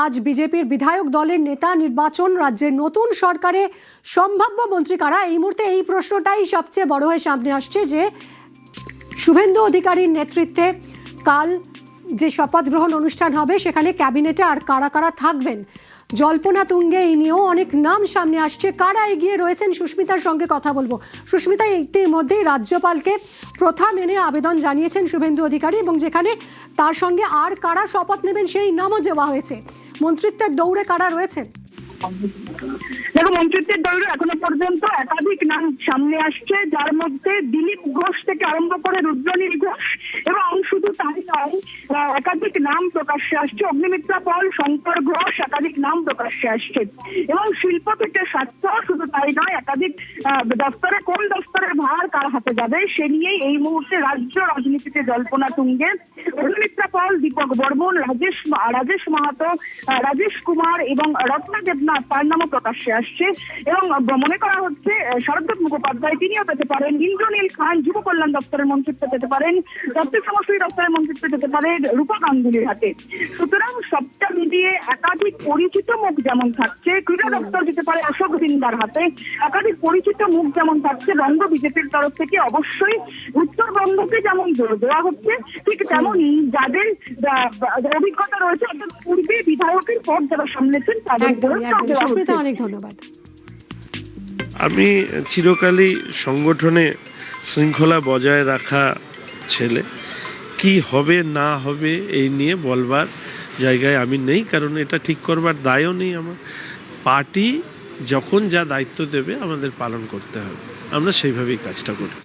আজ বিজেপির বিধায়ক দলের নেতা নির্বাচন, রাজ্যের নতুন সরকারে সম্ভাব্য মন্ত্রী কারা, এই মুহূর্তে এই প্রশ্নটাই সবচেয়ে বড় হয়ে সামনে আসছে যে শুভেন্দু অধিকারীর নেতৃত্বে কাল যে শপথ গ্রহণ অনুষ্ঠান হবে সেখানে ক্যাবিনেটে আর কারা কারা থাকবেন। জল্পনা তুঙ্গে এই নিয়েও অনেক নাম সামনে আসছে। কারা এগিয়ে রয়েছেন সুস্মিতার সঙ্গে কথা বলবো। সুস্মিতা, ইতিমধ্যেই রাজ্যপালকে প্রথা মেনে আবেদন জানিয়েছেন শুভেন্দু অধিকারী এবং যেখানে তার সঙ্গে আর কারা শপথ নেবেন সেই নামও দেওয়া হয়েছে। মন্ত্রিত্বের দৌড়ে কারা রয়েছেন? দেখো, মন্ত্রিত্বের দৌড়ে এখনো পর্যন্ত একাধিক নাম সামনে আসছে, যার মধ্যে দিলীপ ঘোষ থেকে আরম্ভ করে রুদ্রনীল ঘোষ এবং শুধু তাই নয়, একাধিক নাম প্রকাশ্যে আসছে। অগ্নিমিত্রা পল, শঙ্কর ঘোষ, একাধিক নাম প্রকাশ্যে আসছে এবং শিল্প থেকে স্বাস্থ্য, শুধু তাই নয়, একাধিক দপ্তরে কোন দপ্তরের ভার কার হাতে যাবে সে নিয়েই এই মুহূর্তে রাজ্য রাজনীতিতে জল্পনা তুঙ্গে। অগ্নিমিত্রা পল, দীপক বর্মন, রাজেশ মাহাতো, রাজেশ কুমার এবং রত্না দেবনাথ তার নামও প্রকাশ্যে আসছে এবং মনে করা হচ্ছে শরৎ মুখোপাধ্যায় তিনিও পেতে পারেন, ইন্দ্রনীল খান যুব কল্যাণ দপ্তরের মন্ত্রিত্ব পেতে পারেন, তথ্য সমষ্টি দপ্তরের মন্ত্রিত্ব পেতে পারেন রূপা গাঙ্গুলির হাতে। সুতরাং সবটা মিলিয়ে একাধিক পরিচিত মুখ যেমন থাকছে, ক্রীড়া দপ্তর যেতে পারে অশোক দিনদার হাতে, একাধিক পরিচিত মুখ যেমন থাকছে বঙ্গ বিজেপির তরফ থেকে অবশ্যই উত্তরবঙ্গকে যেমন জোর দেওয়া হচ্ছে, ঠিক তেমনই যাদের অভিজ্ঞতা রয়েছে অর্থাৎ পূর্বে বিধায়কের পদ যারা সামলেছেন তাদের অনেক ধন্যবাদ। আমি চিরকালই সংগঠনে শৃঙ্খলা বজায় রাখা ছেলে, কি হবে না হবে এই নিয়ে বলবার জায়গায় আমি নেই, কারণ এটা ঠিক করবার দায়ও নেই আমার। পার্টি যখন যা দায়িত্ব দেবে আমাদের পালন করতে হবে, আমরা সেইভাবেই কাজটা করি।